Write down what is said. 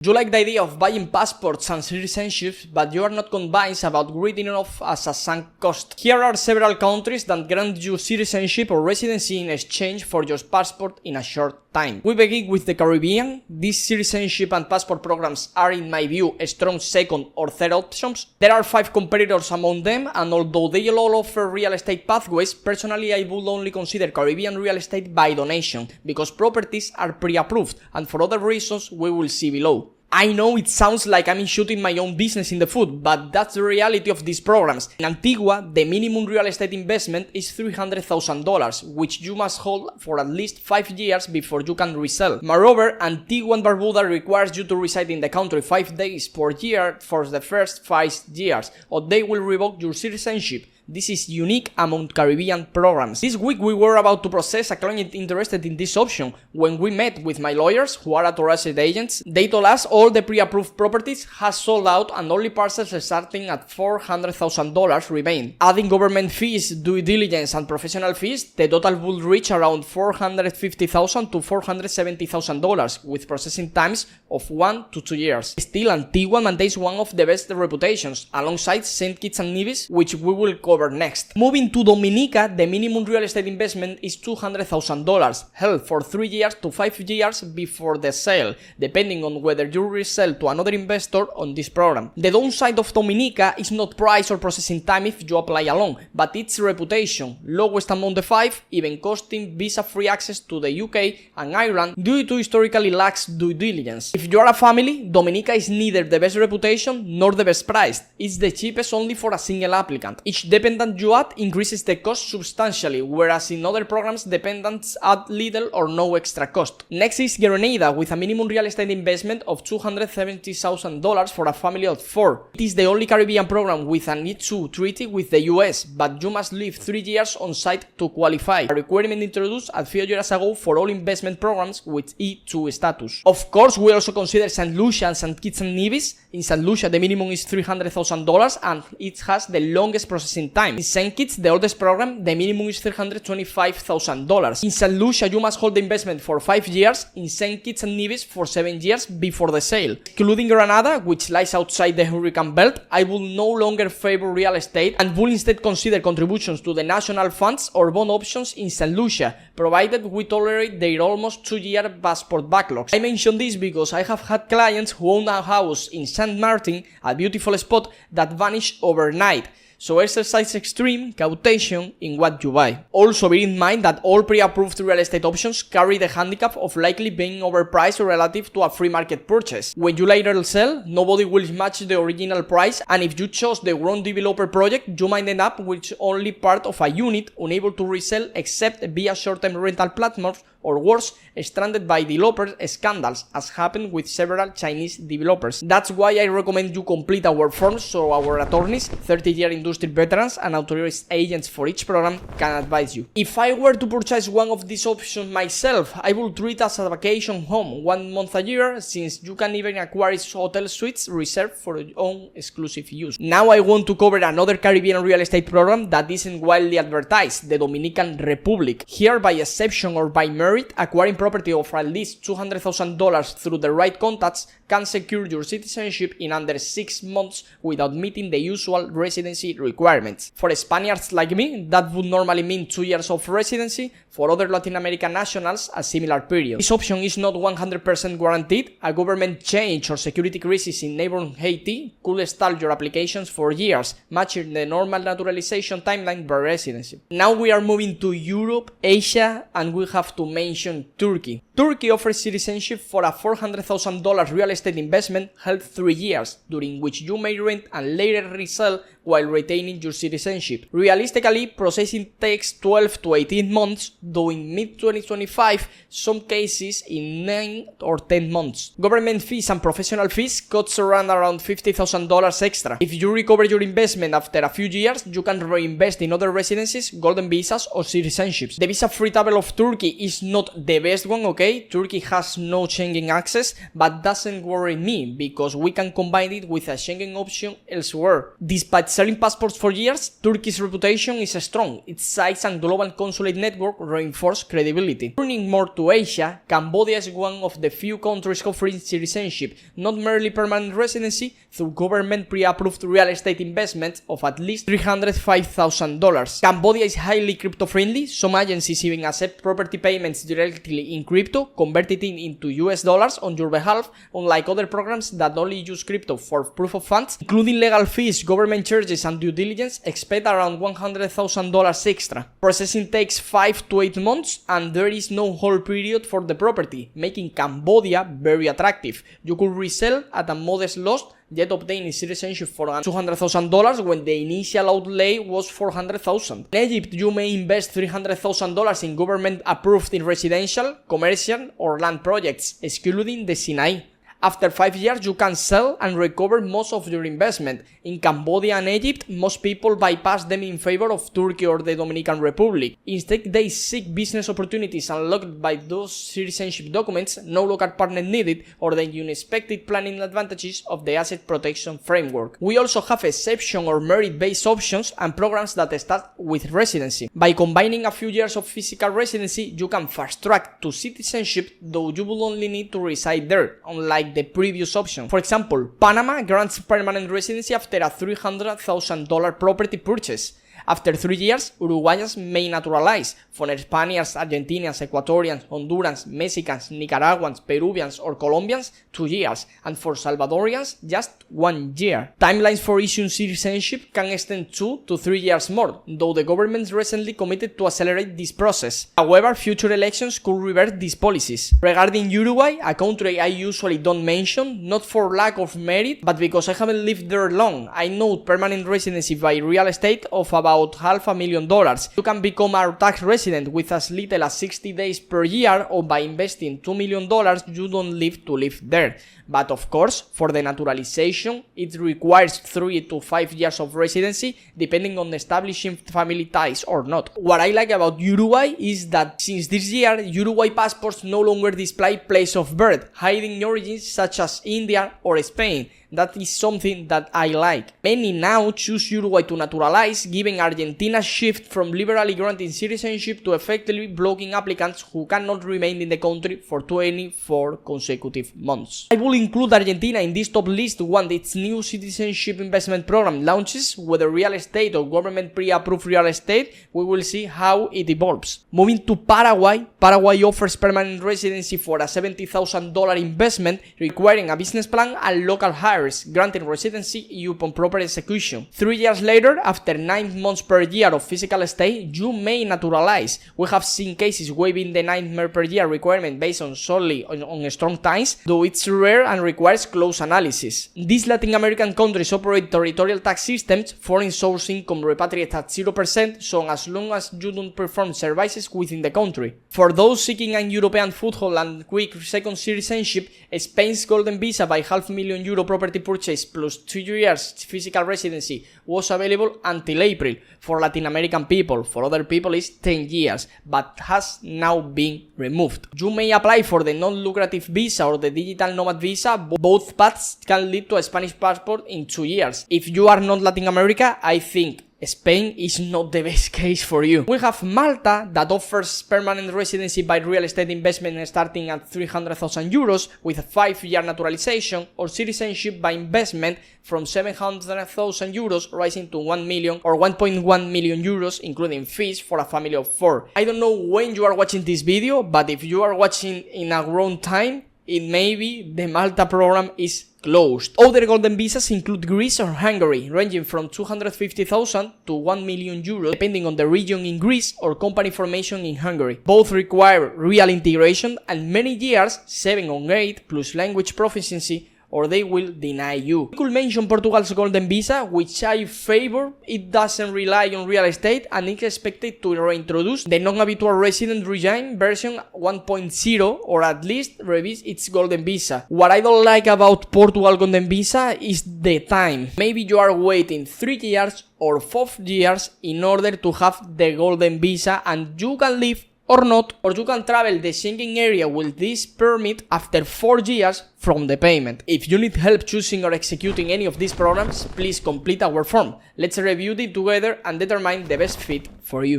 You like the idea of buying passports and citizenships, but you are not convinced about writing it off as a sunk cost. Here are several countries that grant you citizenship or residency in exchange for your passport in a short time. We begin with the Caribbean. These citizenship and passport programs are, in my view, strong second or third options. There are 5 competitors among them, and although they all offer real estate pathways, personally I would only consider Caribbean real estate by donation, because properties are pre-approved, and for other reasons we will see below. I know it sounds like I'm shooting my own business in the foot, but that's the reality of these programs. In Antigua, the minimum real estate investment is $300,000, which you must hold for at least 5 years before you can resell. Moreover, Antigua and Barbuda requires you to reside in the country 5 days per year for the first 5 years, or they will revoke your citizenship. This is unique among Caribbean programs. This week we were about to process a client interested in this option. When we met with my lawyers, who are authorized agents, they told us all the pre-approved properties has sold out and only parcels starting at $400,000 remain. Adding government fees, due diligence and professional fees, the total would reach around $450,000 to $470,000 with processing times of 1 to 2 years. Still, Antigua maintains one of the best reputations, alongside St. Kitts and Nevis, which we will cover next. Moving to Dominica, the minimum real estate investment is $200,000, held for 3 years to 5 years before the sale, depending on whether you resell to another investor on this program. The downside of Dominica is not price or processing time if you apply alone, but its reputation, lowest among the 5, even costing visa-free access to the UK and Ireland due to historically lax due diligence. If you are a family, Dominica is neither the best reputation nor the best priced. It's the cheapest only for a single applicant. Each dependent you add increases the cost substantially, whereas in other programs dependents add little or no extra cost. Next is Grenada, with a minimum real estate investment of $270,000 for a family of 4. It is the only Caribbean program with an E2 treaty with the US, but you must live 3 years on site to qualify, a requirement introduced a few years ago for all investment programs with E2 status. Of course, we also consider St. Lucia and St. Kitts and Nevis. In St. Lucia, the minimum is $300,000 and it has the longest processing time. In St. Kitts, the oldest program, the minimum is $325,000. In St. Lucia, you must hold the investment for 5 years. In St. Kitts and Nevis, for 7 years before the sale. Excluding Grenada, which lies outside the hurricane belt, I will no longer favor real estate and will instead consider contributions to the national funds or bond options in St. Lucia, provided we tolerate their almost 2-year passport backlogs. I mention this because I have had clients who own a house in St. Martin, a beautiful spot, that vanished overnight. So exercise extreme caution in what you buy. Also bear in mind that all pre-approved real estate options carry the handicap of likely being overpriced relative to a free market purchase. When you later sell, nobody will match the original price, and if you chose the wrong developer project, you might end up with only part of a unit, unable to resell except via short-term rental platforms, or worse, stranded by developer scandals, as happened with several Chinese developers. That's why I recommend you complete our forms so our attorneys, 30-year industry veterans and authorized agents for each program can advise you. If I were to purchase one of these options myself, I would treat it as a vacation home 1 month a year, since you can even acquire hotel suites reserved for your own exclusive use. Now I want to cover another Caribbean real estate program that isn't widely advertised, the Dominican Republic. Here, by exception or by merit, acquiring property of at least $200,000 through the right contacts can secure your citizenship in under 6 months without meeting the usual residency requirements. For Spaniards like me, that would normally mean 2 years of residency. For other Latin American nationals, a similar period. This option is not 100% guaranteed. A government change or security crisis in neighboring Haiti could stall your applications for years, matching the normal naturalization timeline by residency. Now we are moving to Europe, Asia, and we have to mention Turkey. Turkey offers citizenship for a $400,000 real estate investment held 3 years, during which you may rent and later resell while retaining your citizenship. Realistically, processing takes 12 to 18 months, though in mid-2025, some cases in 9 or 10 months. Government fees and professional fees cost around $50,000 extra. If you recover your investment after a few years, you can reinvest in other residencies, golden visas or citizenships. The visa-free table of Turkey is not the best one, okay? Turkey has no Schengen access, but doesn't worry me because we can combine it with a Schengen option elsewhere. Despite Despite selling passports for years, Turkey's reputation is strong. Its size and global consulate network reinforce credibility. Turning more to Asia, Cambodia is one of the few countries offering citizenship, not merely permanent residency, through government pre-approved real estate investments of at least $305,000. Cambodia is highly crypto-friendly. Some agencies even accept property payments directly in crypto, converted into US dollars on your behalf, unlike other programs that only use crypto for proof of funds. Including legal fees, government charges, and due diligence, expect around $100,000 extra. Processing takes 5 to 8 months, and there is no hold period for the property, making Cambodia very attractive. You could resell at a modest loss, yet obtaining citizenship for $200,000 when the initial outlay was $400,000. In Egypt, you may invest $300,000 in government-approved residential, commercial, or land projects, excluding the Sinai. After 5 years, you can sell and recover most of your investment. In Cambodia and Egypt, most people bypass them in favor of Turkey or the Dominican Republic. Instead, they seek business opportunities unlocked by those citizenship documents, no local partner needed, or the unexpected planning advantages of the asset protection framework. We also have exception or merit-based options and programs that start with residency. By combining a few years of physical residency, you can fast-track to citizenship, though you will only need to reside there, unlike the previous option. For example, Panama grants permanent residency after a $300,000 property purchase. After 3 years, Uruguayans may naturalize. For Spaniards, Argentinians, Ecuadorians, Hondurans, Mexicans, Nicaraguans, Peruvians, or Colombians, 2 years. And for Salvadorians, just 1 year. Timelines for issuing citizenship can extend 2 to 3 years more, though the government recently committed to accelerate this process. However, future elections could revert these policies. Regarding Uruguay, a country I usually don't mention, not for lack of merit, but because I haven't lived there long, I note permanent residency by real estate of about $500,000. You can become a tax resident with as little as 60 days per year, or by investing $2 million you don't live to live there. But of course, for the naturalization, it requires 3 to 5 years of residency, depending on establishing family ties or not. What I like about Uruguay is that since this year, Uruguay passports no longer display place of birth, hiding origins such as India or Spain. That is something that I like. Many now choose Uruguay to naturalize, given Argentina's shift from liberally granting citizenship to effectively blocking applicants who cannot remain in the country for 24 consecutive months. I will include Argentina in this top list when its new citizenship investment program launches, whether real estate or government pre-approved real estate. We will see how it evolves. Moving to Paraguay, Paraguay offers permanent residency for a $70,000 investment, requiring a business plan and local hire, granting residency upon proper execution. 3 years later, after 9 months per year of physical stay, you may naturalize. We have seen cases waiving the 9 months per year requirement based solely on strong ties, though it's rare and requires close analysis. These Latin American countries operate territorial tax systems, foreign source income repatriated at 0%, so as long as you don't perform services within the country. For those seeking an European foothold and quick second citizenship, Spain's golden visa by €500,000 property purchase plus 2 years physical residency was available until April for Latin American people. For other people it's 10 years, but has now been removed. You may apply for the non-lucrative visa or the digital nomad visa. Both paths can lead to a Spanish passport in 2 years. If you are not Latin America, I think Spain is not the best case for you. We have Malta that offers permanent residency by real estate investment starting at €300,000 with a 5-year naturalization, or citizenship by investment from €700,000 rising to 1 million or €1.1 million, including fees for a family of 4. I don't know when you are watching this video, but if you are watching in a grown time, it may be the Malta program is closed. Other golden visas include Greece or Hungary, ranging from €250,000 to €1 million, depending on the region in Greece or company formation in Hungary. Both require real integration and many years, 7 or 8, plus language proficiency, or they will deny you. We could mention Portugal's golden visa, which I favor. It doesn't rely on real estate and is expected to reintroduce the non-habitual resident regime version 1.0, or at least revisit its golden visa. What I don't like about Portugal golden visa is the time. Maybe you are waiting 3 years or 4 years in order to have the golden visa, and you can live or not, or you can travel the Schengen area with this permit after 4 years from the payment. If you need help choosing or executing any of these programs, please complete our form. Let's review it together and determine the best fit for you.